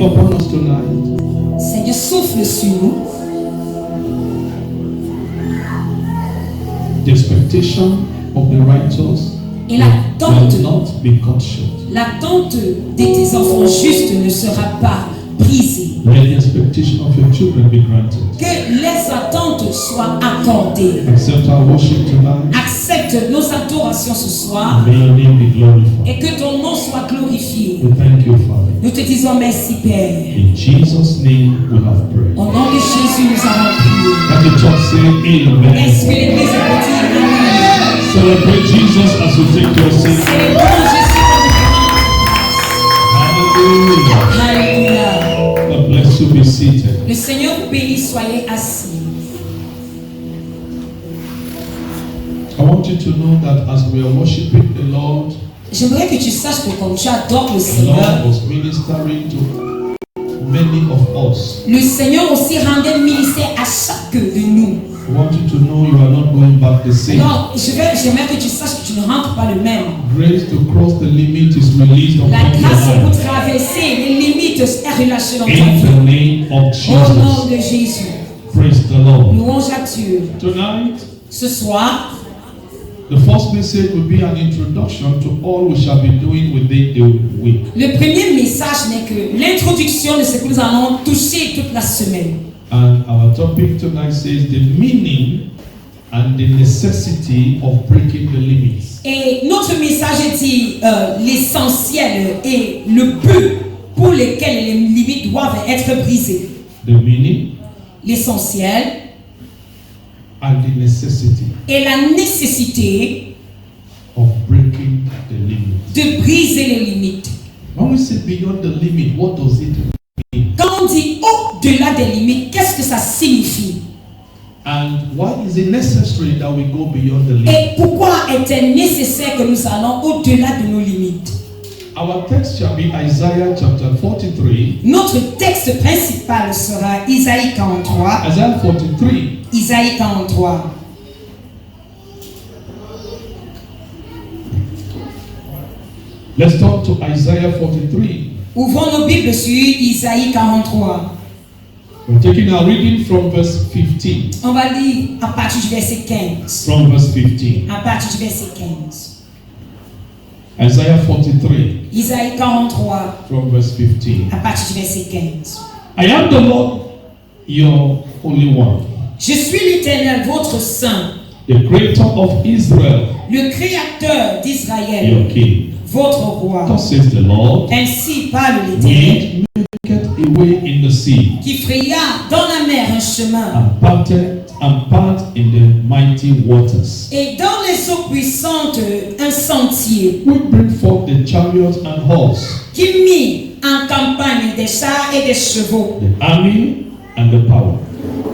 upon us tonight. Seigneur, souffle sur nous. The expectation of the righteous Et l'attente, will not be cut short. l'attente de tes enfants justes ne sera pas brisée. Let the expectation of your children be granted. Que les attentes soient accordées. Accept our worship tonight. Accepte nos adorations ce soir. May your name be glorified. Et que ton nom soit glorifié. We thank you, Father. Nous te disons merci, Père. In Jesus' name we have prayed. Au nom de Jésus, nous avons prié. Let the church say amen. Est-ce que l'Église peut dire amen? Celebrate Jesus as you take your seat. Célébrons Jésus Hallelujah. Alléluia. God bless you. Be seated. Le Seigneur vous bénisse, soyez assis. I want you to know that as we are worshiping the Lord, J'aimerais que tu saches que quand tu adores le the Seigneur, Lord was ministering to many of us. le Seigneur aussi rendait ministère à chacun de nous. I want you to know you are not going back the same. Alors, j'aimerais que tu saches que tu ne rentres pas le même. Grace to cross the limit is released La upon your grâce pour life. traverser les limites est relâchée dans ta In the vie. name of Au nom Jesus. de Jésus. Praise the Lord. Louange à Dieu. Tonight, Ce soir, the first message will be an introduction to all we shall be doing within the week. le premier message n'est que l'introduction de ce que nous allons toucher toute la semaine. And our topic tonight says the meaning and the necessity of breaking the limits. Et notre message dit l'essentiel et le but pour lesquels les limites doivent être brisées. The meaning L'essentiel and the necessity et la nécessité of breaking the limits. de briser les limites. When we say beyond the limit, what does it mean? Quand on dit au-delà des limites, qu'est-ce que ça signifie? And why is it necessary that we go beyond the limit? Et pourquoi est-il nécessaire que nous allons au-delà de nos limites? Our text shall be Isaiah chapter 43. Notre texte principal sera Isaïe 43. Isaiah 43. Isaïe 43. Let's talk to Isaiah 43. Ouvrons nos Bibles sur Isaïe 43. We're taking our reading from verse 15. On va lire à partir du verset 15. From verse 15. À partir du verset 15. Isaiah 43. Isaïe 43. From verse 15. À partir du verset 15. I am the Lord, your Holy One, Je suis l'Éternel, votre Saint, the Creator of Israel, le Créateur d'Israël, your King. votre roi. Thus says the Lord, Ainsi parle l'Éternel, He maketh a way in the sea, qui fraya dans la mer un chemin, and part in the mighty waters. et dans les eaux puissantes un sentier, We bring forth the chariot and horse, qui mit en campagne des chars et des chevaux, the army and the power.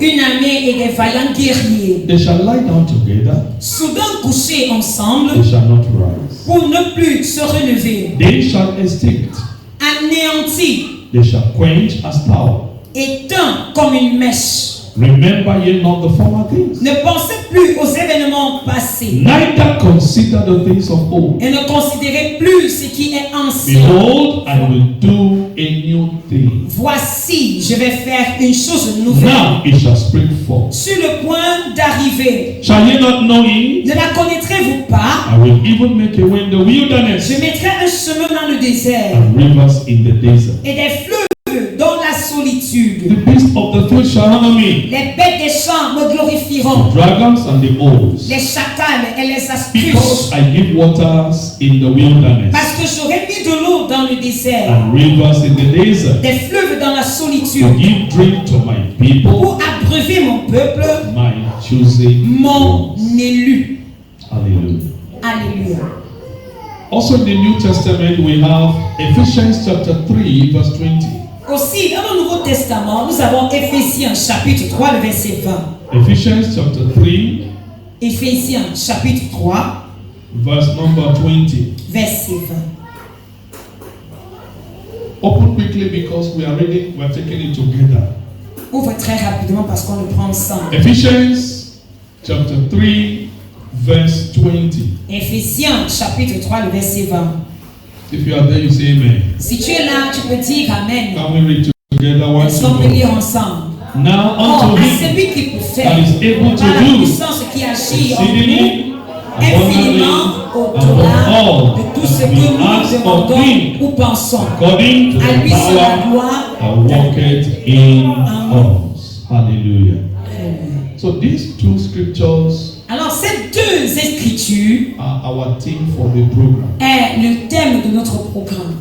une armée et des vaillants guerriers, They shall lie down together, soudain couchés ensemble, they shall not rise. pour ne plus se relever, They shall extinct, anéantis, they shall quench as power. éteints comme une mèche. Remember ye not the former things, Ne pensez plus aux événements passés neither consider the things of old. et ne considérez plus ce qui est ancien. Behold, I will do a new thing. Voici, je vais faire une chose nouvelle. Now it shall spring forth. Sur le point d'arriver. Shall ye not know it? Ne la connaîtrez-vous pas? I will even make a way in the wilderness, Je mettrai un chemin dans le désert and rivers in the desert. et des fleuves dans la solitude. The beasts of the field shall honor me, Les bêtes des champs me glorifieront. the dragons and the owls, Les chacals et les astuces. because I give waters in the wilderness, Parce que j'aurai mis de l'eau dans le désert. and rivers in the desert, Des fleuves dans la to solitude. give drink to my people, Pour abreuver mon peuple, my choosing mon ones. élu. Hallelujah. Alléluia. Also in the New Testament, we have Ephesians chapter 3, verse 20. Aussi, dans le Nouveau Testament, nous avons Éphésiens chapitre 3, le verset 20. Ephesians chapter 3, Éphésiens chapitre 3, verse number 20. verset 20. Open quickly because we are taking it together. Ouvre très rapidement parce qu'on le prend ensemble. Ephesians chapter 3, verse 20. Éphésiens chapitre 3, le verset 20. If you are there, you say amen. Si tu es là, tu peux dire amen. Can we read together one Est-ce qu'on peut two? lire ensemble? Now Oh, unto à him celui qui peut faire that is able to par la do puissance qui agit en nous exceedingly infiniment au-delà above de tout ce all que that we nous ask or demandons think, ou pensons. according to À the lui soit la power gloire. that worketh in us. Hallelujah. So these two scriptures Alors, ces deux écritures are our theme for the program. est le thème de notre programme.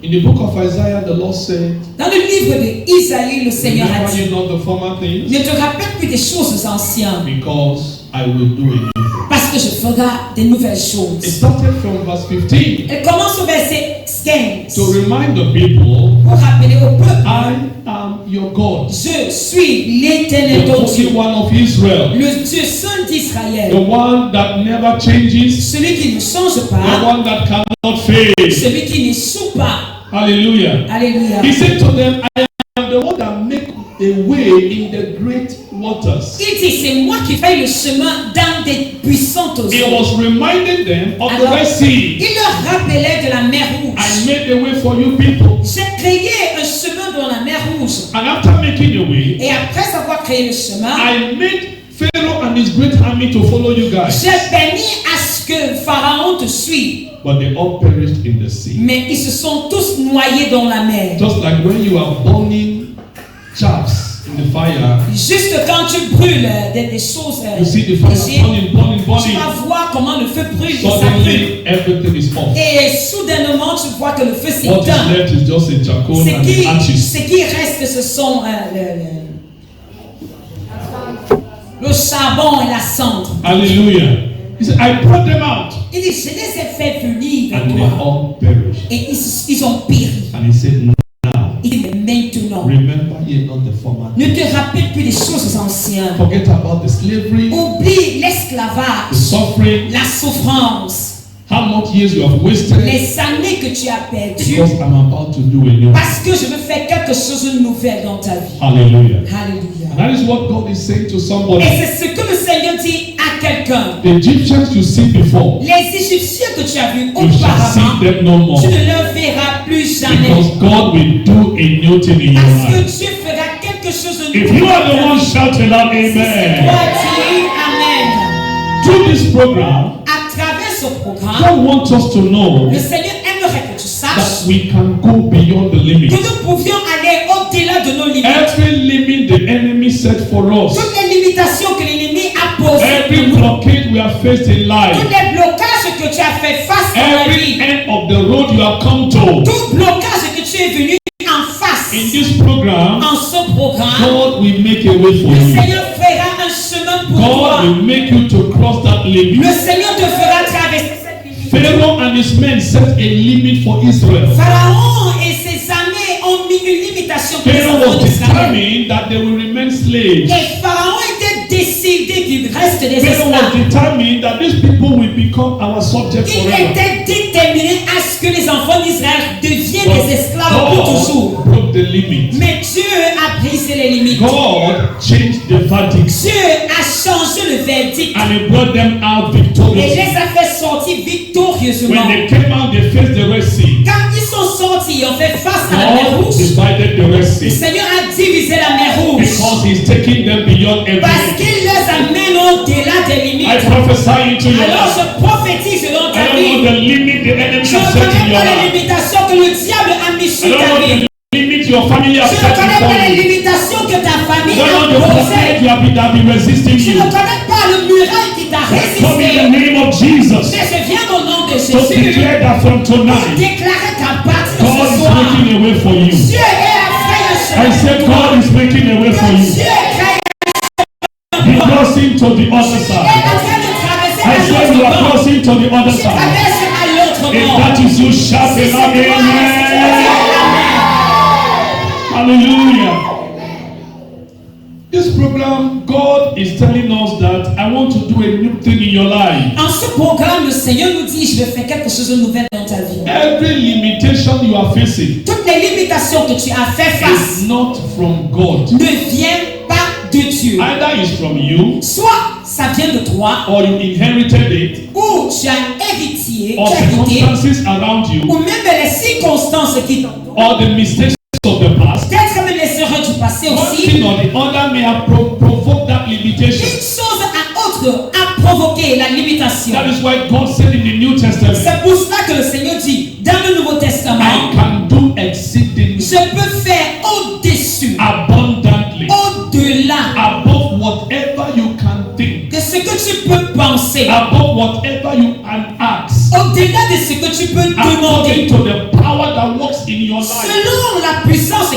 In the book of Isaiah, the Lord said, Dans le livre d'Isaïe, le Seigneur a remember dit, ye not the former things, ne te rappelle plus des choses anciennes, because I will do a new thing. parce que je ferai des nouvelles It choses. started from verse 15 Elle commence au verset 15 to remind the people, pour rappeler au peuple, I am your God, je suis l'Éternel the ton Holy Dieu, One of Israel, le Dieu saint the d'Israël, one that never changes, celui qui ne change the pas, one that cannot fail. celui qui n'échoue pas. Hallelujah. Alléluia. He said to them, I am the one that make a way in the great waters. Il dit, c'est moi qui fais le chemin dans des puissantes eaux. He was reminding them of the Alors, Red Sea. il leur rappelait de la mer I Rouge. made a way for you people. J'ai créé un chemin dans la mer Rouge. And after making a way, Et après avoir créé le chemin, I made Pharaoh and his great army to follow you guys. j'ai permis à ce que Pharaon te suive. But they all perished in the sea. Mais ils se sont tous noyés dans la mer. Just like when you are burning chaffs in the fire, Juste quand tu brûles des choses, you see the fire légères, burning, burning, tu burning. vas voir comment le feu brûle et ça brûle. Suddenly, everything is off. Et soudainement, tu vois que le feu What s'éteint. is left is just a charcoal Ce and qui, the ashes. ce qui reste, ce sont le charbon et la cendre. Hallelujah. He said, I brought them out. Il dit, je les ai fait venir vers And they toi. all perished. Et ils ont péri. And he said, now, Il dit, mais maintenant, remember ye not the former. ne te rappelle plus des choses anciennes. Forget about the slavery, Oublie the l'esclavage, suffering, la souffrance, how much years you have wasted, les années que tu as perdues. because I'm about to do a new thing. Parce que je veux faire quelque chose de nouvel dans ta vie. Hallelujah. Alléluia. And that is what God is saying to Et somebody. c'est ce que le Seigneur dit à quelqu'un. The Egyptians you see before, Les Égyptiens que tu as vus you shall auparavant, see them no more. tu ne le verras plus jamais. Because God will do a new thing in your Parce que life. Dieu fera quelque chose de If nouveau. you are the one shouting out Si c'est amen, toi, dis Amen. through this program, À travers ce programme, God wants us to know le Seigneur aimerait que tu saches that we can go beyond the que limit. nous pouvions aller au-delà de nos limites. Every limit the enemy set for us, Toutes les limitations que l'ennemi a posées pour every nous, blockade we have faced in tous life, les blocages que tu as fait face dans la every vie, end of the road you have come to, tout blocage que tu es venu en face in this program, en ce programme, God will make a way for le you. Seigneur fera un chemin pour toi. God will make you to cross that limit. Le Seigneur te fera traverser cette limite. Pharaoh and his men set a limit for Israel. Pharaon et ses armées ont mis une limitation pour les Pharaoh enfants was d'Israël. determined that they will remain slaves. Et Pharaon était décidé qu'il reste des Pharaoh was esclaves. determined that these people will become our subjects Il forever. était déterminé à ce que les enfants d'Israël deviennent des esclaves pour toujours. God broke the limit. Mais Dieu a brisé les limites. God changed the verdict Dieu a changé le verdict and he brought them out et victoriously. les a fait sortir victorieusement. When they came out, they faced the Red Sea. Quand ils sont sortis, ils ont fait face à la mer God Rouge. divided the Red Le Sea Seigneur a divisé la mer Rouge because he's taking them beyond parce everything. qu'il les amène au-delà des limites. I prophesy into your Alors life. je prophétise dans I ta don't know vie. the limit the enemy Je has ne set in connais your pas les life. limitations que le diable a mis I sur don't ta know vie. the limit your family Je has ne set connais before pas les you. limitations que ta I famille don't know the a blockade posées. that have been resisting Je you. ne connais pas le muraille qui t'a Come in the résisté. name of Jesus. Mais je viens au nom de So Jésus declare that from pour tonight, déclarer qu'à partir de God ce is soir, making a way for you. Dieu est à faire un I chemin said pour toi. God is making a way for Que you. Dieu crée He crossing to the other est side. en train de traverser I à said you l'autre are bord. crossing to the other Je side. traverse à l'autre If bord. that is you, shout Si it c'est out, toi, amen. Hallelujah. This program, God is telling us that I want to do a new thing in your life. En ce programme, le Seigneur nous dit, je vais faire quelque chose de nouvel dans ta vie. Every limitation you are facing Toutes les limitations que tu as fait face is not from God. ne viennent pas de Dieu. Either it's from you Soit ça vient de toi, or you inherited it, ou tu as hérité, or tu as hérité, circumstances around you, ou même les circonstances qui t'entourent, or the mistakes of the past, peut-être même les erreurs du passé one aussi, thing or the other may have provoked that limitation. une chose à autre a provoqué la limitation. That is why God said in the New Testament, C'est pour cela que le Seigneur dit dans le Nouveau Testament, I can do exceedingly, je peux faire au-dessus, abundantly, au-delà above whatever you can think, de ce que tu peux penser, above whatever you can ask, au-delà de ce que tu peux according demander, to the power that works in your life, selon la puissance qui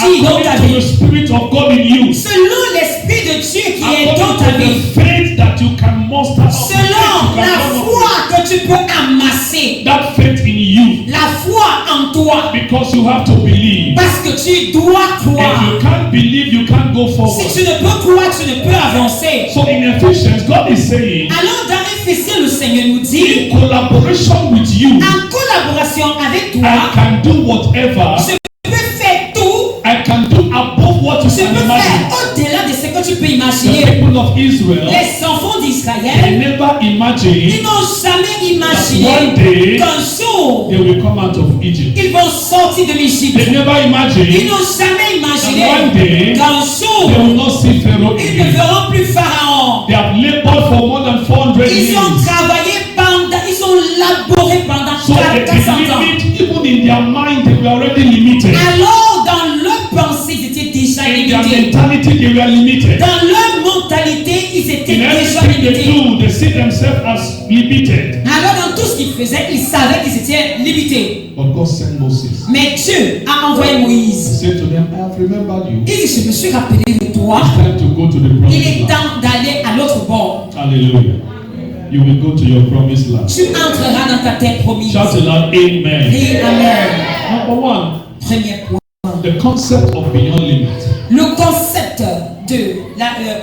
agit dans ta according to the vie, Spirit of God in you, selon l'Esprit de Dieu qui est dans according ta to vie, the faith that you can muster up, selon la foi que tu peux amasser, that faith in you, la foi en toi, because you have to believe. parce que tu dois If you croire. can't believe, you can't go forward. Si tu ne peux croire, tu ne peux avancer. So in Ephesians, God is saying, Alors dans Éphésiens, le Seigneur nous dit, in collaboration with you, en collaboration avec I toi, can do whatever, je peux faire tout, I can do above what you je can peux imagine. faire au-delà de ce que tu peux The imaginer. people of Israel, Les enfants they d'Israël, never ils imagined n'ont jamais one imaginé day qu'un jour, they will come out of Egypt. ils vont sortir de They l'Égypte. never Ils imagined n'ont jamais that one imaginé day qu'un they jour, will not see Pharaoh ils ne again. verront plus Pharaon. They have labored for more than 400 Ils ont years. travaillé pendant, ils ont laboré pendant So the 400 ans. limit, even in their mind, they were already limited. Alors, dans leur pensée, ils étaient déjà In their limités. mentality, they were limited. Dans leur mentalité, ils étaient In déjà everything they limités. do, they see themselves as limited. Alors, dans tout ce qu'ils faisaient, ils savaient qu'ils étaient limités. But God sent Moses. Mais Dieu a envoyé He Moïse. said to them, I have remembered you. Il dit, je me suis rappelé de toi. It's time to go to the Il promised est land. temps d'aller à l'autre bord. Hallelujah. You will go to your promised land. Tu entreras dans ta terre promise. Shout aloud, Amen. Et Amen. Number one, Premier point. the concept of beyond limit. Le concept de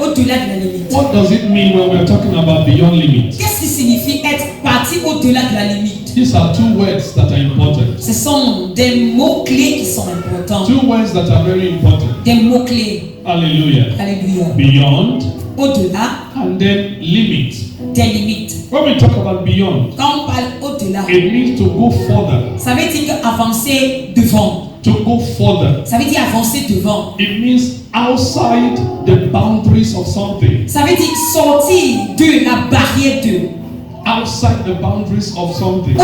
au-delà de la limite. What does it mean when we're talking about beyond limit? Qu'est-ce qui signifie être parti au-delà de la limite? These are two words that are important. Ce sont des mots-clés qui sont importants. Two words that are very important. Des mots-clés. Hallelujah. Alléluia. Beyond Au-delà and then limit. des limites. When we talk about beyond, Quand on parle au-delà, it means to go further. ça veut dire avancer devant. To go further. Ça veut dire avancer devant. It means outside the boundaries of something. Ça veut dire sortir de la barrière de. Outside the boundaries of something.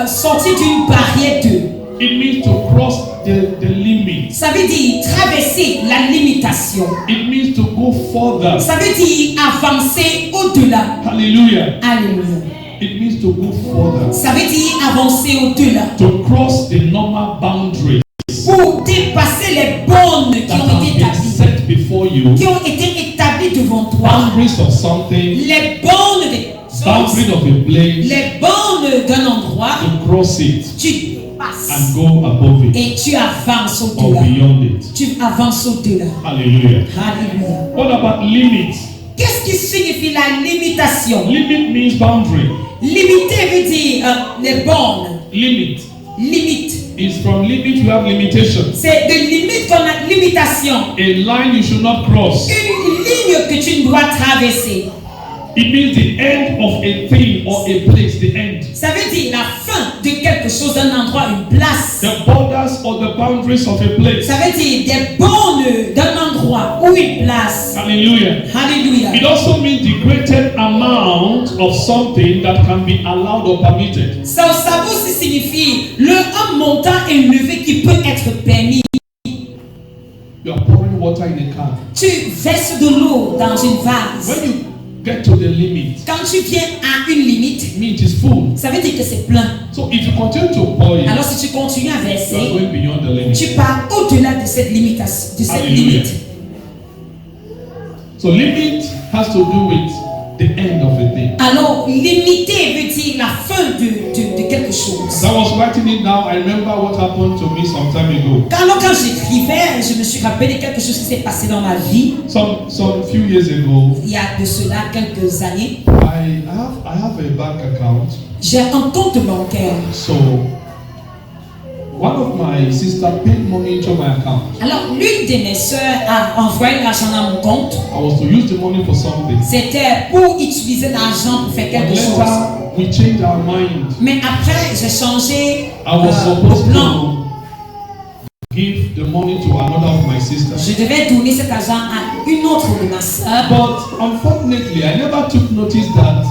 Sortir d'une barrière de. It means to cross the limit. Ça veut dire traverser la limitation. It means to go further. Ça veut dire avancer au-delà. Hallelujah. Alléluia. It means to go further. Ça veut dire avancer au-delà. To cross the normal boundaries Pour dépasser les bornes qui that ont have été been établies. set before you. Qui ont été établies devant toi. Boundaries of something. Les bornes des Boundaries choses. of a place. Les bornes d'un endroit. To cross it Tu passes. and go above it Et tu avances or au-delà. beyond it. Tu avances au-delà. Hallelujah. Alléluia. What about limits? Qu'est-ce qui signifie la limitation? Limit means boundary. Limiter veut dire les bornes. Limit Limite. is from limit you have limitation. C'est de limite qu'on a limitation. A line you should not cross. Une ligne que tu dois traverser. It means the end of a thing or a place, the end. Ça veut dire la fin de quelque chose, d'un endroit, une place. The borders or the boundaries of a place. Ça veut dire des bornes d'un endroit ou une place. Hallelujah. Alléluia. It also means the greatest amount of something that can be allowed or permitted. Ça aussi signifie un montant élevé qui peut être permis. You are pouring water in a can. Tu verses de l'eau dans une vase. When you get to the limit, Quand tu viens à une limite, it means it's full. ça veut dire que c'est plein. So if you continue to pour it, Alors si tu continues à you are verser, going beyond the limit. tu pars au-delà de cette limitation, de cette Hallelujah. limite. So limit has to do with the end of a thing. Alors limiter veut dire la fin de quelque chose. As I was writing it down, I remember what happened to me some time ago. Quand j'écrivais, je me suis rappelé quelque chose qui s'est passé dans ma vie. Some few years ago, Il y a de cela quelques années. I have a bank account. J'ai un compte bancaire. So one of my sister paid money into my account. Alors, l'une de mes sœurs a envoyé l'argent dans mon compte. I was to use the money for something. C'était pour utiliser l'argent pour faire But quelque chose. later, we changed our mind. Mais après, j'ai changé I was le supposed plan. to give the money to another of my sisters. Je devais donner cet argent à une autre de ma sœur. But unfortunately, I never took notice that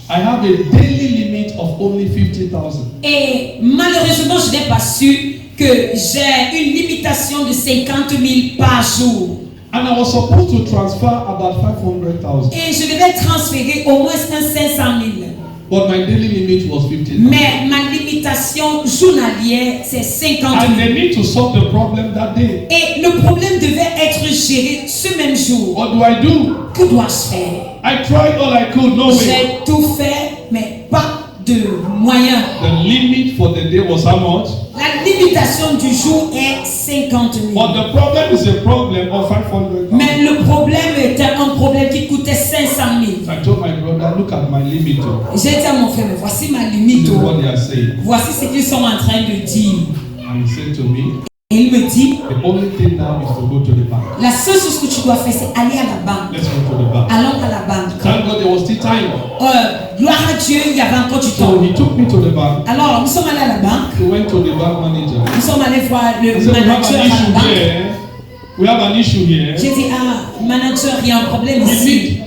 I have a daily limit of only 50,000. Et malheureusement, je n'ai pas su que j'ai une limitation de 50 000 par jour. And I was supposed to transfer about 500,000. Et je devais transférer au moins un 500 000. But my daily limit was 50,000. Mais ma limitation journalière, c'est 50 000. And they need to solve the problem that day. Et le problème devait être géré ce même jour. What do I do? Que dois-je faire? I tried all I could, no way. J'ai tout fait, mais pas de moyens. The limit for the day was how much? La limitation du jour est 50 000. But the problem is a problem of 500,000. Mais le problème était un problème qui coûtait 500 000. I told my brother, look at my limit. J'ai dit à mon frère, mais voici ma This limite. is what they are saying. Voici ce qu'ils sont en train de dire. And he said to me, Et il me dit, the only thing now is to go to the bank. la seule chose que tu dois faire, c'est aller à la banque. Let's go to the bank. Allons à la banque. Thank God there was still time. Gloire à Dieu, il y avait encore du So temps. he took me to the bank. Alors, nous sommes allés à la banque. We went to the bank manager. Nous sommes allés voir He le said, we have manager an à la issue banque. here. We have an issue here. J'ai dit, ah, manager, il y a un problème We ici. need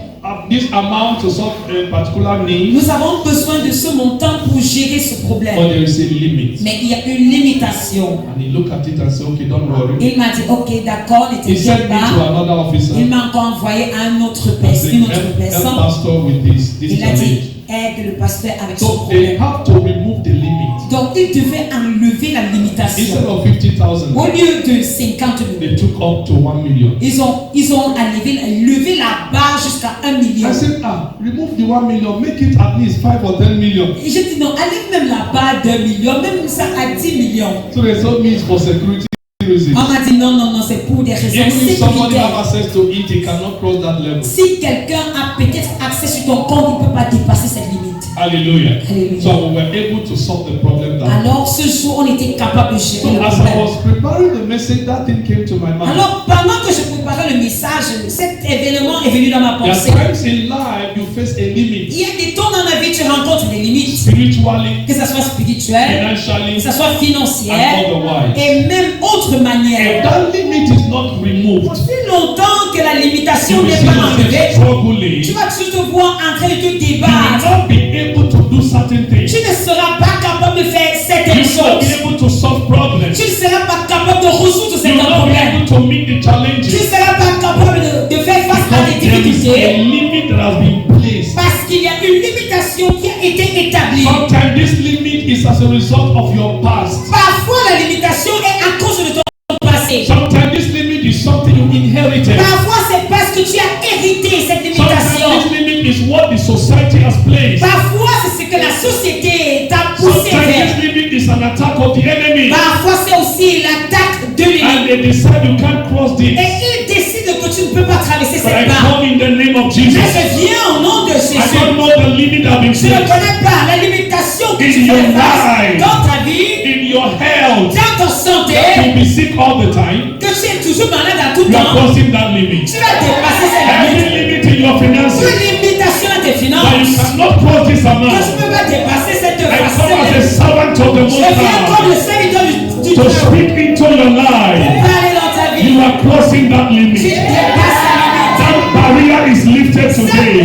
this amount to solve a particular need. Nous avons besoin de ce montant pour gérer ce But problème. there is a limit. Mais il y a une limitation. And he looked at it and said, okay, don't worry. Il m'a dit, ok, d'accord, ne He sent t'inquiète me to pas. another officer. Il m'a encore envoyé à un autre I personne, said, une autre help personne. pastor with this Il a challenge. dit, aide le pasteur avec son So they problème. have to remove the limit. Donc, il devait enlever la Instead limitation. of 50,000, Au lieu de 50 000, they took up to 1 million. ils ont levé la barre jusqu'à 1 million. I said, remove the 1 million, make it at least 5 or 10 million. Et j'ai dit non, enlève même la barre d'1 million, même ça à 10 millions. So they told me it's for security reasons. On m'a dit non, non, non, c'est pour des raisons Even if somebody have sécuritaires. access to it, he cannot cross that level. Si quelqu'un a peut-être accès sur ton compte, il ne peut pas dépasser cette limite. Hallelujah. Hallelujah. So we were able to solve the problem that day. Alors ce jour, on était capable de gérer So le as I problème. was preparing the message, that thing came to my mind. Alors pendant que je préparais le message, cet événement est venu dans ma There are pensée. times in life you face a limit, Il y a des temps dans la vie, tu rencontres des limites, spiritually, que ce soit spirituel, que financially, ce soit and financière, otherwise. et même autre If manière. that limit is not removed, Aussi longtemps que la limitation you will n'est see pas yourself enlevée, struggling. tu vas toujours te voir en train de te You will débattre. not be able to do certain things. Tu ne seras pas capable de faire You certaines will not be choses. able to solve problems. Tu ne seras pas capable de résoudre You will certains not be problèmes. able to meet the Tu ne challenges. seras pas capable de faire face à Because des there is a difficultés limit that has been placed. parce qu'il y a une limitation qui a été établie. Sometimes this limit is as a result of your past. Parfois, la limitation est à cause de ton passé. Sometimes this limit is something you inherited. Parfois, c'est parce que tu as hérité cette limitation. Sometimes this limit is what the society has placed. Parfois, c'est ce que la société t'a poussé Sometimes vers. this limit is an attack of the enemy. Parfois, c'est aussi l'attaque de And l'ennemi. they decide you can't cross this. Et il décide que tu ne peux pas traverser But I cette barre. come in the name of Mais Jesus. je viens au nom de I Jésus. don't know the limit that has been Je ne placed. connais pas la limitation que In tu your fais face life. dans ta vie, In your health, dans ta santé, you'll be sick all the time. que tu es toujours malade à tout You are temps. crossing that limit. Tu vas dépasser cette Every limite. limit in your finances, Une limitation à tes that you finances. cannot cross this Que tu amount. ne peux pas dépasser cette I come as a facette. servant of the Je Most viens comme le High serviteur du to Dieu. speak into your Pour life. parler dans ta vie. You are crossing that Tu limit. dépasses la limite. That barrier is lifted Cette today.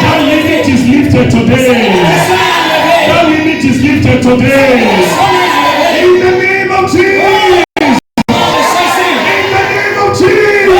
That limit is lifted today. That limit is lifted today. In the name of Jesus. In the name of Jesus.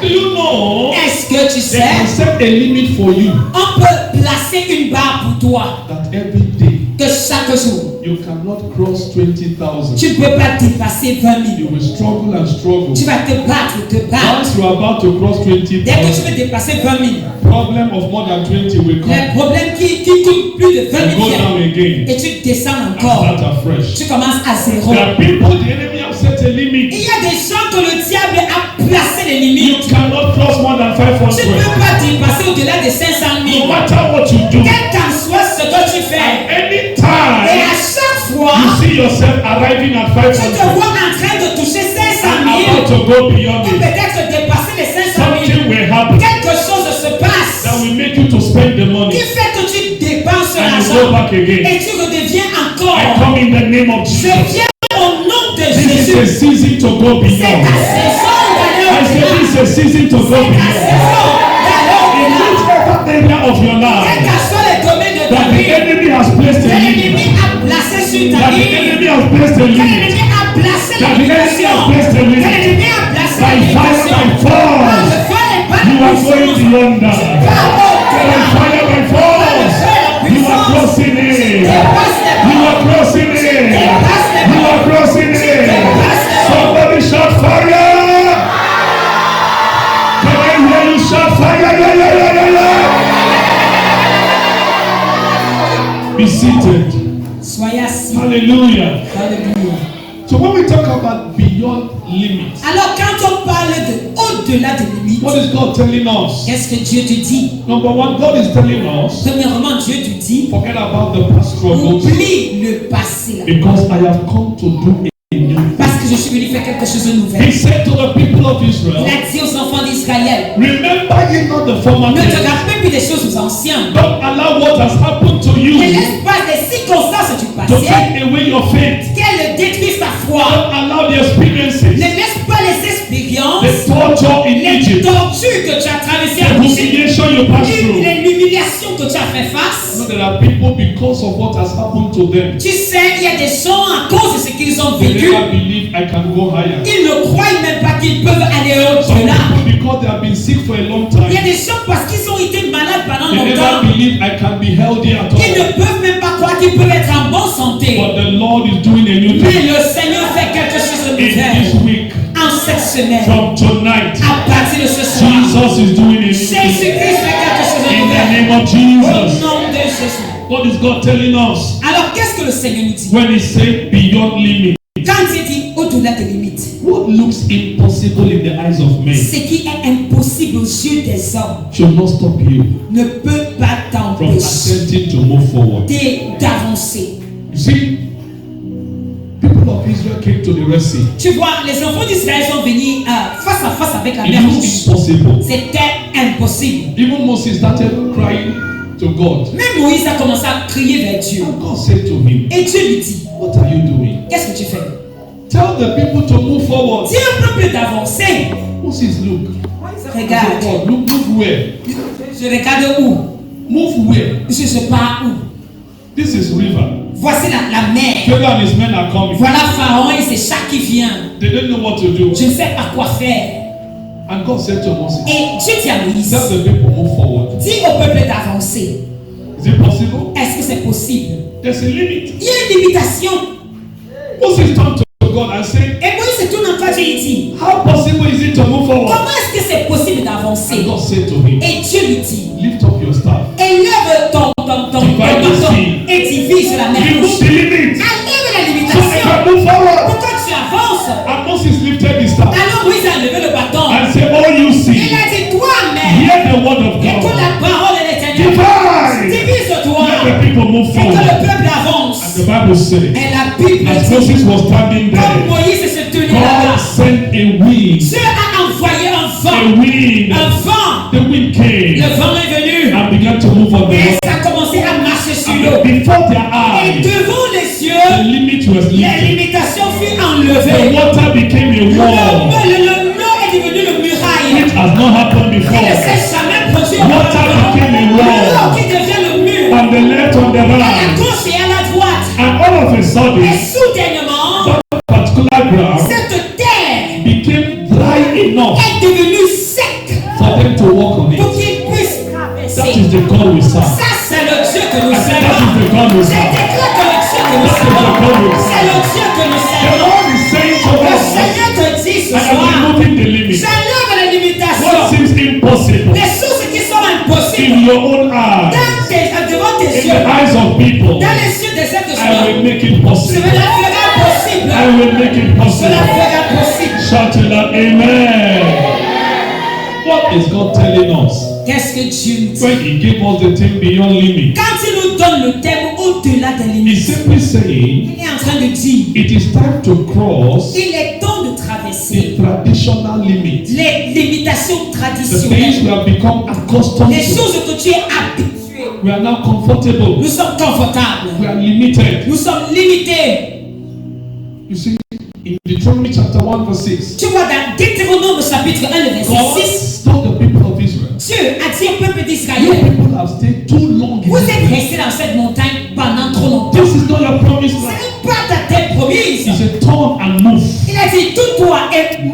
Do you know Est-ce que tu they can sais, set a limit for you on peut placer une barre pour toi that every day que chaque jour, you cannot cross 20,000. tu ne peux pas dépasser 20 000. You will struggle and struggle. Tu vas te battre, te battre. Once you are about to cross Dès que tu 20,000, veux dépasser 20 000, problem of more than 20 will come les problèmes qui coûtent plus de 20 and 000 go down viennent. again Et tu descends and encore. start afresh. Tu commences à zéro. There are people, the enemy have set a limit. Il y a des gens que le diable a placé les You limites. cannot cross more than Tu ne 500. peux pas dépasser au-delà des 500 No 000. matter what you do, Quel qu'en soit ce que tu fais. at any Et time, à chaque yourself arriving at Tu te 500 vois en train de toucher 500 and 000 about to go beyond ou it. peut-être dépasser les 500 000. Something will happen Quelque chose se passe that will make you to spend the qui money fait que tu dépenses and you go l'argent back again. et tu redeviens I encore. come in the name of Je Jesus. viens au nom de This is a Jésus. season to go C'est beyond. ta saison d'aller I said au-delà. this is a season to go C'est ta beyond. saison d'aller In au-delà. whichever area of your Quel life que soit le domaine de ta that the vie, enemy has placed que a l'ennemi limit, a placé sur ta that the vie, enemy has placed a que limit, l'ennemi a placé that the enemy l'imitation, has placed a que limit, l'ennemi a placé by fire, l'imitation. by Par le force, feu et par you la are going puissance, beyond tu that. vas By au-delà. fire, by force, you are crossing it. You are crossing it. You are crossing it. Somebody shout fire. Can I hear you shout fire? Yeah, yeah, yeah, yeah, yeah. Be seated. Soyez assis. Hallelujah. Alléluia. So when we talk about beyond limits, Alors quand on parle de au-delà des limites, what is God telling us? qu'est-ce que Dieu te dit? Number one, God is telling us, Premièrement, Dieu te dit, forget about the past struggles, oublie le passé là. because I have come to do a new thing. Parce que je suis venu faire quelque chose de He nouvel. said to the people of Israel, Il a dit aux enfants d'Israël, remember ye not the former ne te things. rappelle plus des choses anciennes. Don't allow what has happened to Ne you laisse pas les circonstances du to passé take away your faith. qu'elles détruisent ta foi. Don't allow the Ne experiences, laisse pas les the expériences, torture in les Egypt, tortures que tu as traversées the en Égypte, humiliation you passed through. l'humiliation que tu as fait face. You know, there are people because of what has happened to them. Tu sais, il y a des gens à cause de ce qu'ils ont They vécu, never believe I can go higher. ils ne croient même pas qu'ils peuvent aller Some au-delà. people, because they have been sick for a long Il y a time, des gens parce qu'ils ont été malades pendant they never longtemps, believe I can be healthy at ils ne all. peuvent même pas croire qu'ils peuvent être en bonne santé. But the Lord is doing a new Mais thing le Seigneur fait quelque chose de in this nouveau. week. En cette semaine, From tonight, à partir de ce soir, Jesus is doing a new Jésus-Christ thing fait quelque chose de in the nouveau. name of Au Jesus. nom de Jésus. What is God telling us Alors, qu'est-ce que le Seigneur nous dit? when He said beyond limit? Quand il dit au-delà des limites, What looks impossible in the eyes of men ce qui est impossible aux yeux des hommes should not stop you ne peut pas from t'empêcher attempting to move forward. d'avancer. You see, people of Israel came to the Red Sea. Tu vois, les enfants d'Israël sont venus face à face avec la It mer looks rouge. impossible. C'était impossible. Even Moses started crying to God. Même Moïse a commencé à crier vers Dieu. And God said to him, Et Dieu lui dit, what are you doing? qu'est-ce que tu fais? Tell the people to move forward. Dis au peuple d'avancer. Moses, look. Regarde. God, look where? Je regarde où? Move where? Je ne sais pas où. This is river. Voici la mer. Pharaoh and his men are coming. Voilà Pharaon et ses chats qui viennent. They don't know what to do. Je ne sais pas quoi faire. And God said to Moses, Et Dieu dit à Moïse, tell the people move forward. dis au peuple d'avancer. Is it possible? Est-ce que c'est possible? There's a limit. Il y a une limitation. Moses turned to God and said, Et Moïse se tourne en face et il dit, how possible is it to move forward? comment est-ce que c'est possible d'avancer? And God said to him, Et Dieu lui dit, lift up your staff. élève ton Divide the bâton sea. et divise la mer. Remove the limit. Enlève la So I limitation. can move forward. Pour que tu avances. And Moses lifted his staff Alors Moïse a levé le bâton. and said, oh, you Il see, a dit, toi, mer, hear the word of écoute God. la parole de l'Éternel. Divide. Divise-toi. Let the people move Et que le forward. peuple avance. And the Bible said, Et la Bible as dit, Moses was standing comme there, Moïse se tenait God là-bas, sent a wind. Dieu a envoyé un A vent. wind. Un vent. The wind came Le vent est venu. and began to move on the Et water. ça a commencé à marcher sur And l'eau. before their Et eyes, devant les the yeux, limit was les lifted. limitations furent The enlevées. water became a wall, L'eau est devenue le muraille. which has not happened Il ne before. s'est jamais produit Water became a wall. l'eau qui devient le mur. On the left, on the À la right. gauche et à la droite. And all of a Et sudden, soudainement, that particular ground cette terre became dry enough est devenue sec for them to walk on pour it. qu'ils puissent That traverser. is the God we serve. Ça, c'est le Dieu que nous I said, that servons. is the God we Je serve. déclare que le Dieu que nous servons, c'est le Dieu que nous The servons. Lord is saying to Le us, Seigneur te dit ce I am soir, removing the limit. j'enlève les What limitations. seems impossible Les choses qui sont impossibles in your own eyes, devant tes in yeux, the eyes of people, dans les yeux des êtres I humains, will make it je possible. vais la faire possible. I will make it Je la possible. ferai possible. Shout it out, amen. What is God telling us? Qu'est-ce que Dieu nous dit? When He gave us the thing beyond limit, Quand il nous donne le thème au-delà des He's limites. simply saying Il est en train de dire, it is time to cross il est temps de the traverser traditional limits. les limitations The things traditionnelles. we have become accustomed Les to. choses que tu es habitué. We are now comfortable. Nous sommes confortables. We are limited. Nous sommes limités. You see, in Deuteronomy chapter 1 verse 6, Tu vois dans Deutéronome chapitre 1, le verset God 6, told the people of Israel, Dieu a dit au peuple you d'Israël, people have stayed too long in vous this êtes place. restés dans cette montagne pendant trop longtemps. This is not your promised Ce land. n'est pas ta terre promise. It's a turn and move. Il a dit, tourne-toi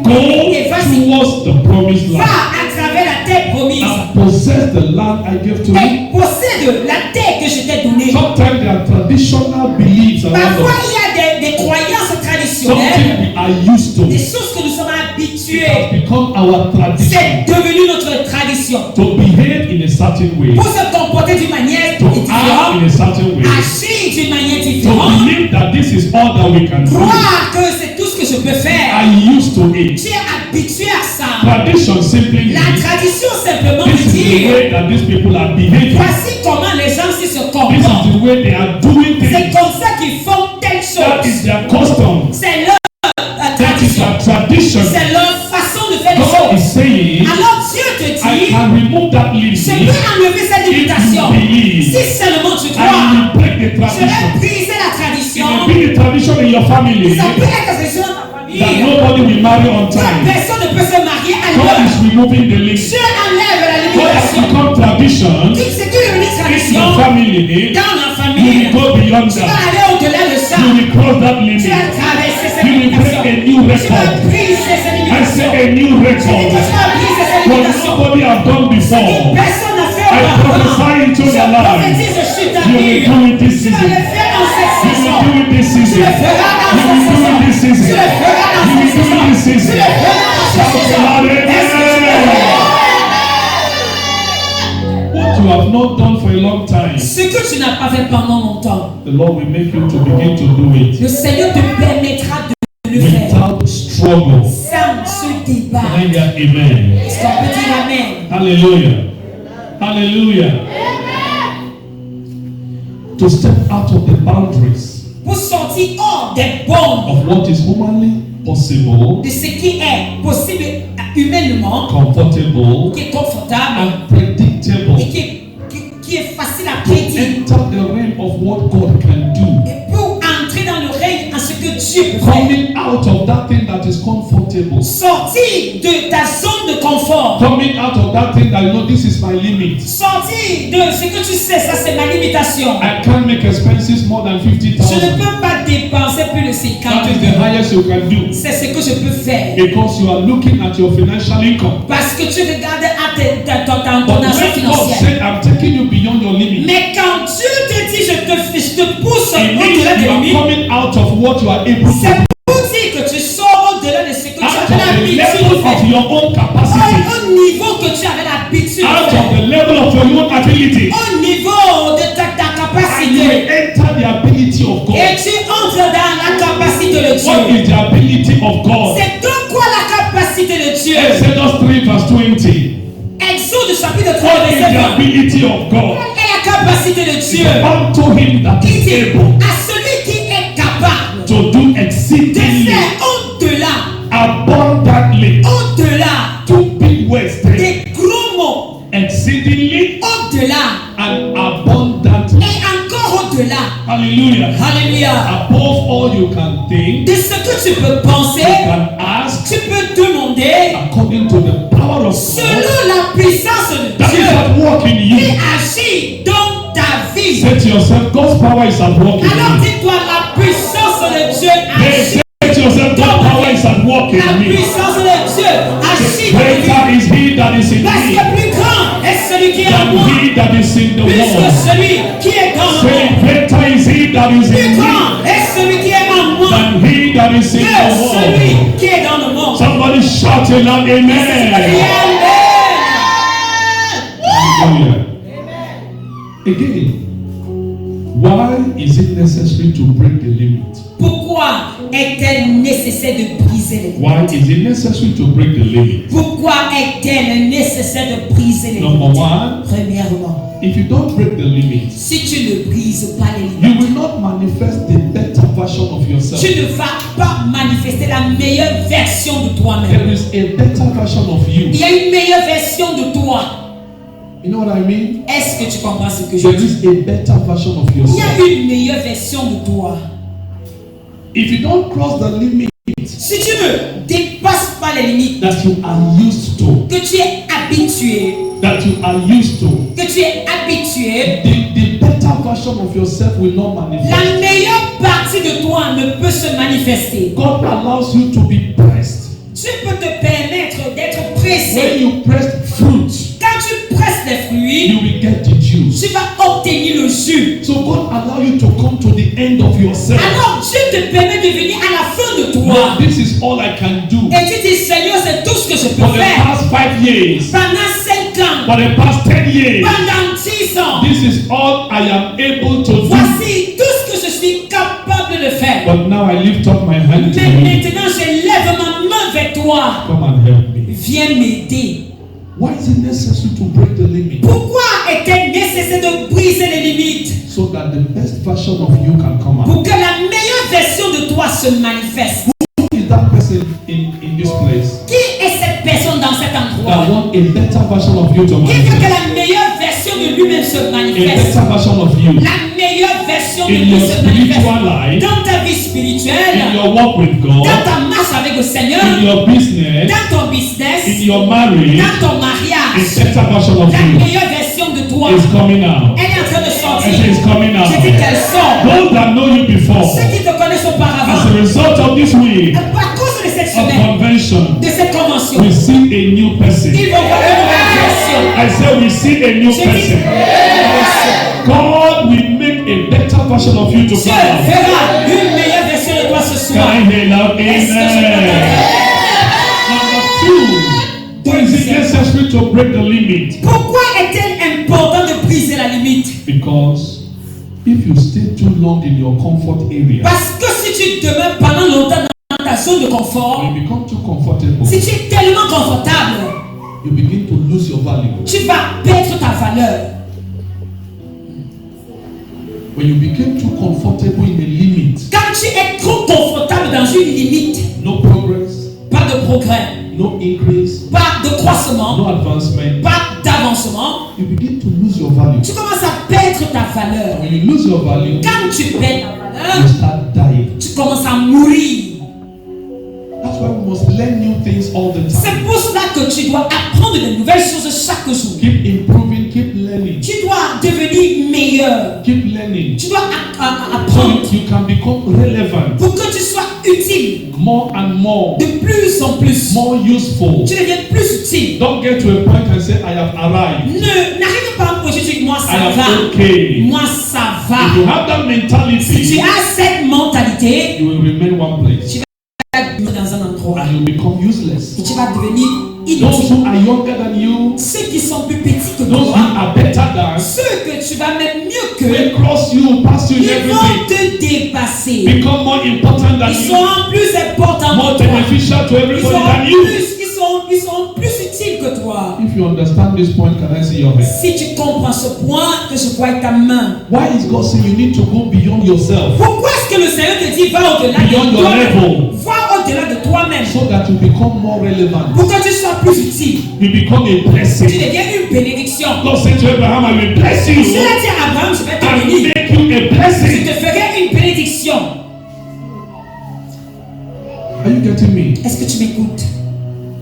Go et vas-y. towards the promised Va land à travers la terre promise and possess the land I gave to you. et possède la terre que je t'ai donnée. Sometimes there are traditional beliefs around Parfois, us. il y a des croyances traditionnelles, Something we are used to. des choses que nous sommes It habitués. has become our tradition C'est devenu notre tradition. to behave in a certain way, Pour se comporter d'une manière to act différente, in a certain way, agir d'une manière to différente, believe that this is all that we can do. croire que c'est tout ce que je peux faire. I used to it. Tu es habitué à ça. Tradition simply La means tradition simplement this veut is the dire, way that these people are behaving. voici comment les gens se This comportent. is the way they are doing C'est things. comme ça qu'ils font telle That is chose. their custom. C'est leur That is tradition. their tradition. C'est leur façon de faire les God is choses. saying, Alors Dieu te I dit, can remove that je limit peux enlever cette limitation. Si seulement tu and crois, you break the je vais tradition. briser la It tradition. will be the tradition in your family Ça peut être la tradition dans ta that famille. nobody will marry on Que time. personne ne peut se marier à God l'heure. is removing the limit. Dieu enlève la What has limitation. become tradition Tout ce qui est devenu in tradition your family, dans la you famille, will go beyond tu vas that. aller au-delà de ça. You will cross that Tu limit. vas traverser cette You will limitation. break a new Tu vas record. briser cette I limitation. say a new Tu record. vas briser cette What limitation. nobody have done before. Personne n'a fait I auparavant. prophesy into Je your life. prophétise sur ta You vie. will do it this Tu vas season. le faire dans cette You saison. will do it this Tu season. le feras dans You will cette do it this saison. season. Tu le feras dans You will cette do saison. it this Tu le season. feras dans cette Shout saison. aloud, Est-ce que tu le amen. feras? What you have not done for a long time, Ce que tu n'as pas fait pendant longtemps, the Lord will make you to begin to do it le Seigneur te permettra de le faire without struggle. sans se débattre. Can I hear amen? Est-ce qu'on peut dire Amen? Hallelujah. Hallelujah. To step out of the boundaries Pour sortir hors des bornes of what is humanly possible, de ce qui est possible humainement, comfortable, qui est confortable and predictable, et qui est facile à prédire. enter the realm of what God can do. Et pour entrer dans le règne en ce que Dieu peut faire. Coming out of that thing that is comfortable. Sortir de ta zone de confort. Coming out of that thing that you know this is my limit. Sortir de ce que tu sais, ça c'est ma limitation. I can't make expenses more than Je ne 50,000. peux pas dépenser plus de 50 That is the 000. highest you can do. C'est ce que je peux faire. Because you are looking at your financial income. Parce que tu regardes à ton But argent when God financier. said, I'm taking you beyond your limit, Mais quand Dieu te dit, je te pousse it means au-delà you des are limites, coming out of what you are able to c'est do. pour dire que tu sors au-delà de ce que tu Out avais of the l'habitude level de of faire. your own capacity. Au niveau que tu avais l'habitude de Out of faire. the level of your own ability. Au niveau de ta And you will capacité. enter the ability of God. Et tu entres dans la capacité de What Dieu. is the ability of God? C'est donc quoi la capacité de Dieu? Exodus 3 verse 20. Exode chapitre 3 What is verset the 20. ability of God? Quelle est la capacité de Dieu? Unto him that Il is dit able à celui qui est capable to do de exceedingly faire au-delà, abundantly. au-delà Two big words there. des gros mots, Exceedingly au-delà and abundantly. et encore au-delà. Hallelujah. Alléluia. Above all you can think, De ce que tu peux penser, you can ask tu peux demander according to the power of God selon la puissance de that is Dieu at work in qui you. agit dans ta vie. Say to yourself, God's power is at work in Alors me. dis-toi, la puissance de Dieu Hey, agit. say to yourself, God's power is at work La in me. puissance de Dieu agit dans ta vie. Greater is he that is in Parce me que plus grand est celui qui est en than moi, he that is in the plus que world. celui qui est dans le Say, monde. greater is he that is Plus in me grand est celui qui est en moi than he that is que in the world. celui qui est dans le monde. Somebody shout a loud Et amen. Amen. Hallelujah. Again, why is it necessary to break the limit? Pourquoi est-elle nécessaire de briser les limites? Why is it necessary to break the limit? Pourquoi est-elle nécessaire de briser les Number limites? one, Premièrement, if you don't break the limit, si tu ne brises pas les you limites, will not manifest the better version of yourself. tu ne vas pas manifester la meilleure version de There toi-même. is a better version of you. Il y a une meilleure version de toi. You know what I mean? Est-ce que tu comprends ce que je There dis? is a better version of Il y yourself. a une meilleure version de toi. If you don't cross the limit Si tu ne dépasses pas les limites that you are used to, que tu es habitué, the better version of yourself will not manifest. la meilleure partie de toi ne peut se manifester. God allows you to be pressed. Dieu peut te permettre d'être When pressé. you press fruit, Quand tu presses les fruits, you will get the juice. tu vas obtenir le jus. So God allows you to come to the end of yourself. Alors Dieu te permet de venir à la fin de Now, toi. this is all I can do. Et tu dis, Seigneur, c'est tout ce que je For peux the faire. past 5 years, Pendant 5 ans, for the past 10 years, pendant 10 ans, this is all I am able to do. voici tout ce que je suis capable de faire. But now I lift up my hand to Mais you. maintenant, je lève ma main vers toi. Come and help me. Viens m'aider. Why is it necessary to break the limit? Pourquoi est-il nécessaire de briser les limites? So that the best version of you can come out. Pour que la meilleure version de toi se manifeste. Who is that person in this place Qui est cette personne dans cet that endroit? want a better version of you to Qui veut que manifest? la meilleure version de lui-même se A manifeste? better version of you La meilleure version de in lui your se manifeste spiritual life, dans ta vie in spirituelle, your walk with dans God, ta marche avec le Seigneur, in your business, dans ton business, in your marriage. dans ton A mariage. better version of La you meilleure version de toi, is coming out. elle est en train de I sortir. say it's coming out. Je dis qu'elle sort. Those that know you before, Ceux qui te connaissent as auparavant, a result of this week à cause de cette of semaine, convention, de cette convention, we see a new person. ils vont voir une nouvelle version. I say we see a new Je dis, person. God will make a better version of you to Dieu come out. fera une meilleure version de toi ce Can soir. I hear loud Est-ce que je amen? Number two, why is it necessary to break the limit? Pourquoi est-il important de briser la limite? Because if you stay too long in your comfort area, Parce que si tu demeures pendant longtemps dans ta zone de confort, when you become too comfortable, si tu es tellement confortable, you begin to lose your value. tu vas perdre ta valeur. When you become too comfortable in a limit, Quand tu es trop confortable dans une limite, no progress, pas de progrès, no increase, pas de croissement, no advancement, pas d'avancement, you begin to lose your value. tu commences à perdre ta valeur. When you lose your value, Quand tu perds ta you valeur, start dying. tu commences à mourir. That's why we must learn new things all the C'est time. pour cela que tu dois apprendre de nouvelles choses chaque jour. Keep improving, keep learning, Tu dois devenir meilleur. keep learning. Tu dois So apprendre you can become relevant, pour que tu sois utile more and more, de plus en plus. more useful. Tu deviens plus utile. Don't get to a point and say, I have arrived. N'arrive pas à me projeter sur moi, I ça am va. okay. Moi, ça If you va. have that Si mentality, tu as cette mentalité, you will remain one place tu vas demeurer dans un endroit and you become useless. et tu vas devenir Those inutile. who are younger than you, Ceux qui sont plus petits que those who toi, are better than, ceux que tu vas mettre mieux will que, cross you, pass you in ils vont everything, te dépasser. become more important than Ils you, seront plus importants more que toi. beneficial to Ils everybody seront than you. ils seront plus utiles que toi. If you understand this point, can I see your hand? Si tu comprends ce point, que je vois ta main. Why is God saying you need to go beyond yourself Pourquoi est-ce que le Seigneur te dit va au-delà Beyond de your toi-même? level. Va au-delà de toi-même. so that you become more relevant? Pour que tu sois plus utile. You become a Tu blessing. deviens une bénédiction. God said to Abraham, I will bless you Cela dit à Abraham, je vais te and bénir. make you a Je blessing. te ferai une bénédiction. Are you getting me? Est-ce que tu m'écoutes?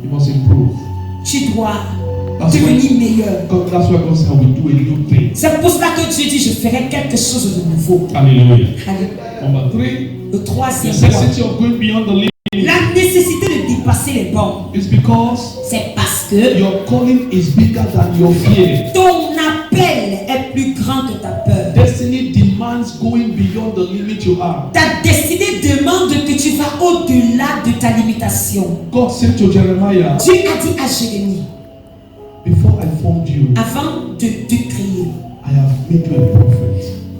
You must improve. Tu dois That's devenir why, meilleur. that's why God said, I will do a new thing. C'est pour cela que Dieu dit je ferai quelque chose de nouveau. Hallelujah. Alléluia. Number 3, Le troisième point, necessity of going beyond the limit la nécessité de dépasser les bornes. is because C'est parce que your calling is bigger than your fear. ton appel est plus grand que ta peur. Destiny demands going beyond the limit you are. Ta destinée demande que tu vas au-delà de ta limitation. God said to Jeremiah, Dieu a dit à Jérémie, before I formed you, avant de te créer, I have made you a prophet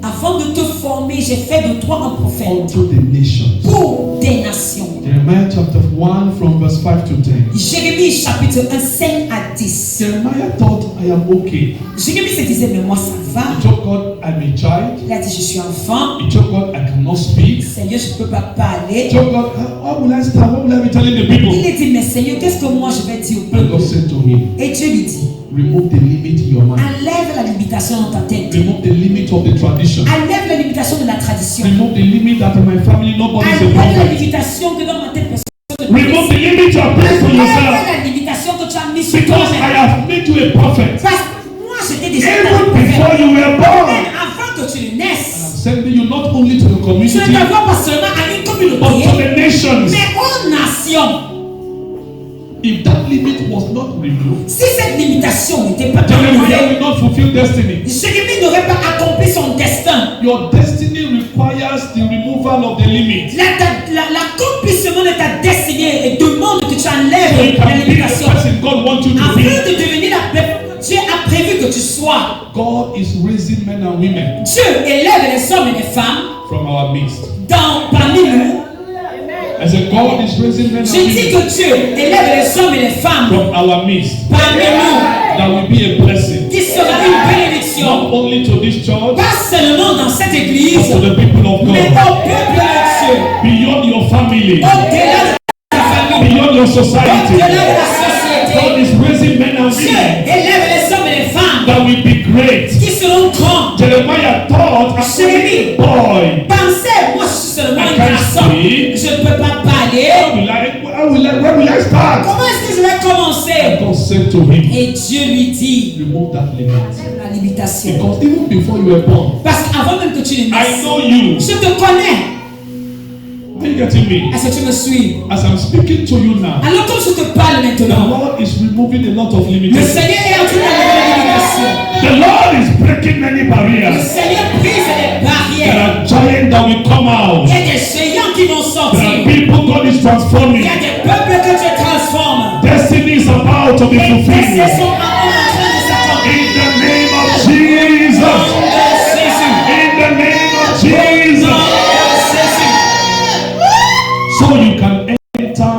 avant de te former, j'ai fait de toi un prophète unto the nations. pour des nations. Jeremiah chapter 1 from verse 5 to 10. Jérémie chapitre 1, 5 à 10. Jeremiah thought, I am okay. Jérémie se disait, mais moi ça va. He told God, I'm a child. Il a dit, je suis enfant. He told God, I cannot speak. Seigneur, je ne peux pas parler. He told God, how will I start? What will I be telling the people? Il a dit, mais Seigneur, qu'est-ce que moi je vais dire au And peuple? God said to him, Et Dieu lui dit, remove the limit in your mind. enlève la limitation dans ta tête. Remove the limit of the tradition. Enlève la limitation de la tradition. Remove the limit that in my family nobody is a Enlève la prophet. limitation que dans ma tête personne ne Remove the limit you have placed on yourself. Enlève la limitation que tu as mise sur Because I toi-même. have made you a prophet. Parce que moi j'étais déjà un Even prophète. before you were born. Même avant que tu ne I'm naisses. sending you not only to the Je ne community, t'envoie pas seulement à une but to communauté, the nations. mais aux nations. If that limit was not removed, Si cette limitation n'était pas Jeremiah enlevée, will not fulfill destiny. Jérémie n'aurait pas accompli son destin. Your destiny requires the removal of the limit. L'accomplissement de ta destinée demande que tu enlèves So you la can be the limitation. person God wants you to Afin be. de devenir la personne que Dieu a prévu que tu sois. God is raising men and women Dieu élève les hommes et les femmes from our midst. parmi nous. I said, God is raising men and Je dis women que Dieu élève les hommes et les femmes from our midst. parmi nous, That will be a blessing. qui sera une bénédiction, Not only to this church, pas seulement dans cette but église, to the people of mais God. au peuple de Dieu, Beyond your family, au-delà de ta famille, beyond your society. au-delà de la God société. is raising men and Dieu women élève les hommes et les femmes that will be great. qui seront grands. Jeremiah thought, as a boy, Pensez, moi je suis seulement I un can't garçon, speak. je ne peux pas parler. where will I start? Comment est-ce que je vais commencer? God said to him, Et Dieu lui dit, remove that limit. la limitation. Because even before you were born, Parce qu'avant même que tu ne I naisses, know you. je te connais. Are you getting me? Est-ce que tu me suis? As I'm speaking to you now, Alors comme je te parle the maintenant, Lord is removing a lot of le limitations. Seigneur est en train d'enlever les limitations. The Lord is breaking many Le barriers. Seigneur brise les There barrières. are giants that will come out. Il y a des géants qui vont There sortir. are people God is Il transforming. y a des peuples que Dieu transforme. Destiny is about to be Les fulfilled. décès sont en train de s'accomplir. In the name of Jesus. Nom de Jésus. In the name of Nom Jesus. de Jésus. So you can enter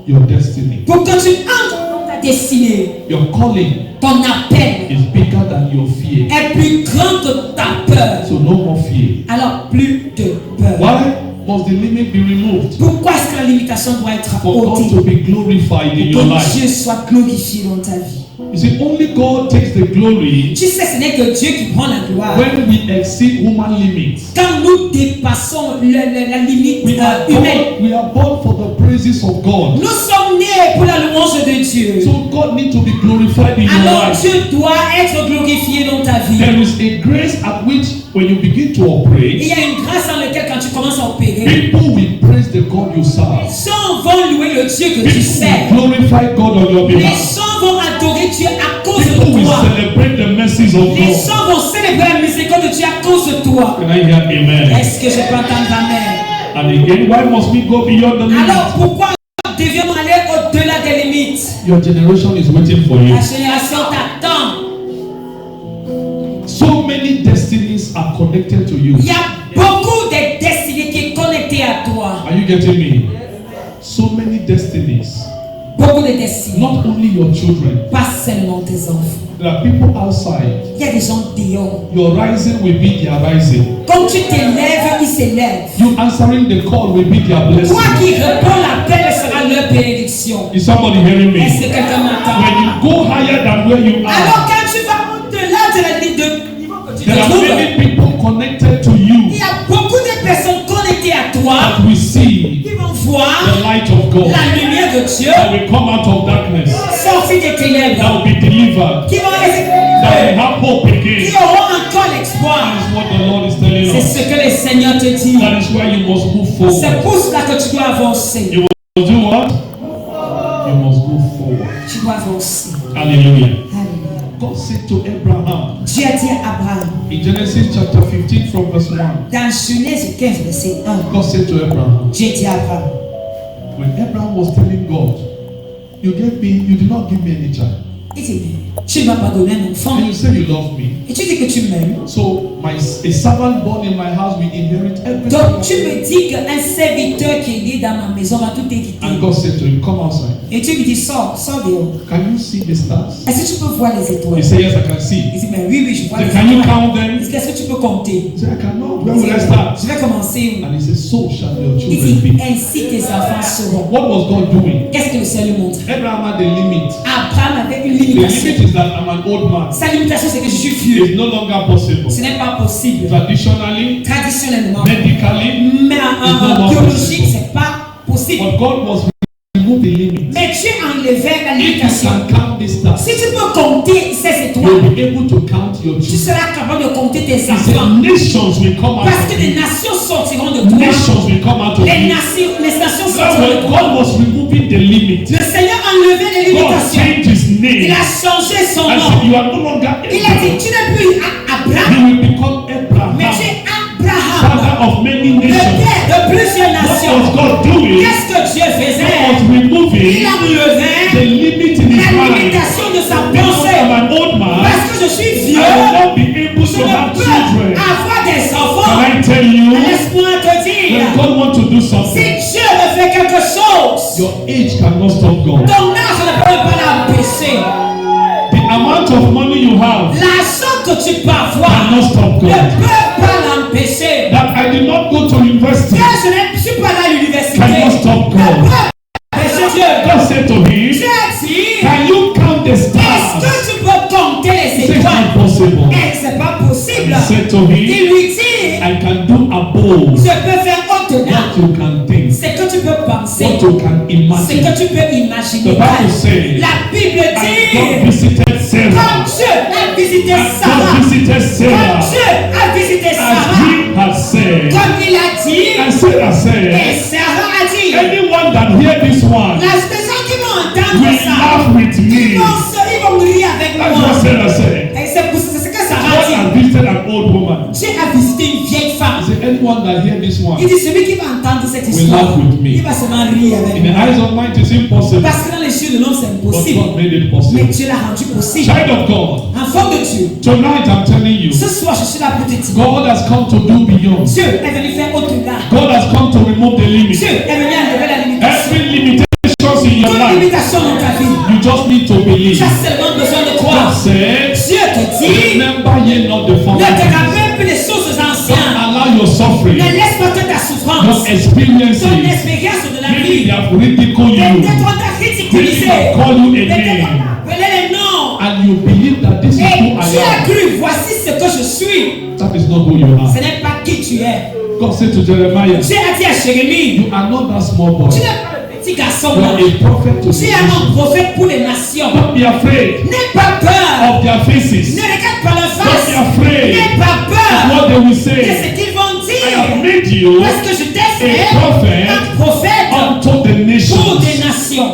your destiny. Pour que tu entres dans ta destinée, Your calling ton appel is bigger than your fear. est plus grand que ta peur. So no more fear. Alors plus de peur. Why must the limit be removed? Pourquoi est-ce que la limitation doit être For God ôtée? to be glorified in Pour your que life. Dieu soit glorifié dans ta vie. You see, only God takes the glory Tu sais, ce n'est que Dieu qui prend la gloire. when we exceed human limits. Quand nous dépassons la limite humaine, We are born for the praises of God. nous sommes nés pour la louange de Dieu. So God needs to be glorified in your Alors life. Dieu doit être glorifié dans ta vie. There is a grace at which, when you begin to Il operate, y a une grâce dans laquelle quand tu commences à opérer, people will praise the God you serve. les gens vont louer le Dieu que tu People sers. will glorify God on your Les behalf. gens vont adorer Dieu à cause People de will toi. celebrate the mercies of Les God. gens vont célébrer la miséricorde de Dieu à cause de toi. Can I hear amen? Est-ce que je peux entendre amen? And again, why must we go beyond the limit? Alors pourquoi devions-nous aller au-delà des limites? Your generation is waiting for you. La génération t'attend. So many destinies are connected to you. Il y a beaucoup de destinées qui est connectée à toi. Are you getting me? So many destinies. Beaucoup de destinées. Not only your children. Pas seulement tes enfants. There are people outside. Il y a des gens dehors. Your rising will be their rising. Quand tu t'élèves, ils s'élèvent. You answering the call will be their blessing. Toi qui réponds l'appel sera leur bénédiction. Is somebody hearing me? Est-ce que quelqu'un m'entend? When you go higher than where you are, Alors quand tu vas au-delà de la ligne de niveau que tu te there are trouves, many people connected to il you y a beaucoup de personnes connectées à toi that will see qui vont voir the light of God la lumière de Dieu that will come out of darkness, sortir des that ténèbres, will be delivered, qui vont that will have hope again. qui auront encore l'espoir. That is what the Lord is telling C'est us. ce que le Seigneur te dit. That is why you must move C'est forward. pour cela que tu dois avancer. You must do what? You must move forward. Tu dois avancer. Hallelujah. Alléluia. God said to Abraham Dieu a dit à Abraham, in Genesis chapter 15 from verse 1. dans Genèse 15, verset 1, God said to Abraham, Dieu dit à Abraham, when Abraham was telling God, you did not give me any child. Il dit, tu ne m'as pas donné un enfant. And you say you love me. Et tu dis que tu m'aimes. So a servant born in my house will inherit everything. Donc tu me dis qu'un serviteur qui est né dans ma maison va tout hériter. And God said to him, come outside. Et tu lui dis, sors dehors. Can you see the stars? Est-ce que tu peux voir les He étoiles? said, yes, I can see. Il dit, mais oui, je vois He les said, can you étoiles. count them? Il dit, est-ce que tu peux compter? He said, I cannot. Where Il will I dit, start? je vais commencer. And he said, so shall your Il children dit, be. ainsi tes enfants seront. What was God doing? Qu'est-ce que le Seigneur lui montre? Abraham had a limit. Abraham avait une The limitation. limit is that I'm an old man. Sa limitation, c'est que je suis vieux. It's no longer possible. Ce n'est pas possible. Traditionally, Traditionnellement. medically, Mais en biologique, c'est pas possible. but God was removing the limit. Mais tu enlevais la If you limitation. can count the stars, Si tu peux compter ces you'll étoiles, be able to count your tu children. seras capable de compter tes He said, enfants. nations will come out Parce of que des you. nations sortiront de toi. Nations will come out of Les you. nations That's sortiront de when toi. God was removing the limit. Le Seigneur a enlevé les God limitations. changed his Il name a changé son and nom. said, you are no longer Il a dit, Abraham. tu n'es plus Abraham, You will become mais tu Abraham, es Abraham, father of many le nations. père de plusieurs What nations. was God doing? Qu'est-ce que Dieu God faisait? was Il removing enlevait the limit in his la mind. limitation de sa Because pensée. I'm an old man, Parce que je suis I vieux, will not be able je to have ne peux children. avoir des Can enfants. I tell you, Laisse-moi te dire, when God wants to do si something, Dieu veut faire quelque chose, your age cannot stop God. ton âge ne peut pas l'empêcher. The amount of money you have L'argent que tu peux avoir cannot stop ne God. peut pas l'empêcher. That I did not go to university Quand je ne suis pas allé à l'université, cannot stop ne God. peut empêcher Dieu. God said to him, Dieu a dit, can you count the est-ce stars? que tu peux compter He les said, it's étoiles? not possible. Et c'est pas possible. He said to him, Il lui dit, I can do above je peux faire au-delà. what you can think, C'est que tu peux penser. what you can C'est imagine. que tu peux The imaginer. Bible says, La Bible and God dit, visited comme Sarah. Dieu a visité And Sarah, God visited comme Sarah Dieu a visité as Sarah, he had said. comme il a dit, And Sarah et said, Sarah a dit, anyone that hear this one les gens qui vont entendre will ça, laugh with ils me. vont rire avec That's what moi. Sarah said. Et c'est ce que Sarah God a dit. had visited an old woman. Dieu a visité une vieille He femme. said, anyone that hear this one Il dit, celui qui va entendre cette will histoire, laugh with me. il va seulement rire avec In the moi. eyes of man, it is impossible. Parce que dans les yeux de l'homme, c'est But impossible. God made it Mais possible. Dieu l'a rendu possible. Child of God, Enfant de Dieu, tonight I'm telling you, ce soir, je suis là pour te dire, God has come to do beyond. Dieu est venu faire au-delà. God has come to remove the limit. Dieu est venu enlever la limitation. Every limitation in your Toute life, limitation dans ta vie, you just need to believe. tu as seulement besoin de God croire. said, Dieu te dit, remember ye not the ne former te things. rappelle plus des choses Don't anciennes. allow your suffering, Ne laisse pas que ta your souffrance, experiences, ton expérience de la maybe vie, they have ridiculed you, peut-être on t'a maybe ridiculisé, they have called you a peut-être on name, t'a appelé les noms. and you believe that this is Et who tu I as am. cru, voici ce que je suis. That is not who you Ce are. n'est pas qui tu es. God said to Jeremiah, Dieu a dit à Jérémie, you are not that small boy. tu n'es pas le petit garçon You là. are a prophet to Tu the es un nations. prophète pour les nations. Don't be afraid N'aie pas peur. of their faces. Ne regarde pas leur Don't face. be afraid N'aie pas of peur what they will de say. ce qu'ils vont I have dire. made you Parce que je t'ai fait a prophet un prophète unto the pour nations. des nations.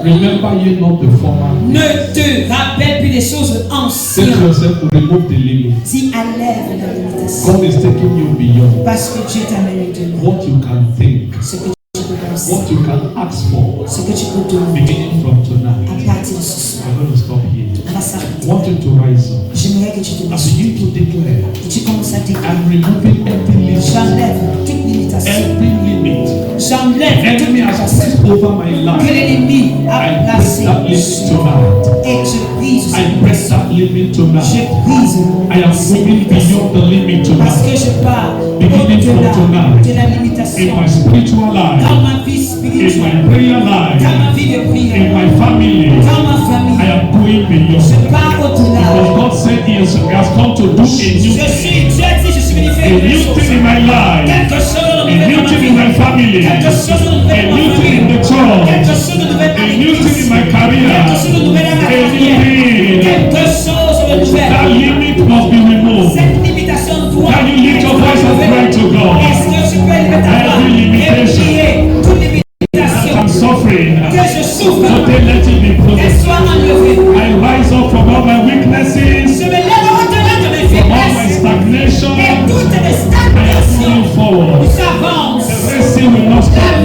Remember ye not the former. Ne te rappelle plus des choses Set anciennes. yourself to remove the limit. Dis enlève la limitation. God is taking you beyond Parce que Dieu t'a mené de loin. what you can think, Ce que tu peux penser. what you can ask for. Ce que tu peux demander. Beginning from tonight, À partir de ce soir. I'm going to stop here. On va I s'arrêter. want you to rise up J'aimerais que tu te and mettes. begin to declare. Et tu commences à dire. I'm removing every limit. J'enlève toute limitation. Every limit. J'enlève toute Enemy has limitation placed over my que life. l'ennemi a I break placé. that limit tonight. Et je brise. I break that limit Je tonight. brise. I am moving beyond the limit Parce que tonight. je pars Beginning from au-delà tonight. de la In limitation. my spiritual life, Dans ma vie in spirituelle. my prayer Dans life, ma vie de in prière. my family, Dans ma I famille. am going beyond. Je pars au-delà. Because God said He has come to do a new Dieu a thing. dit, je suis venu A faire une new chose. thing in my life. Quelque chose de A nouveau new dans ma thing in vie. my family. Quelque chose de nouveau A dans ma new thing in famille. the church. Quelque chose de nouveau dans A ma new thing in my career. Quelque chose de nouveau dans ma A new carrière. thing. Quelque chose de nouveau. That limit must be removed. Cette limitation doit Can you lift your voice and cry to God? Est-ce que tu peux lever ta voix Every et limitation prier toute that limitation I'm suffering, que je souffre, today let it be qu'elle broken. soit enlevée. I rise up from all my weaknesses, Je me lève au-delà de mes from all my faiblesses stagnation. et toutes les I am stagnations. moving forward. J'avance. The Red Sea will not La stop me.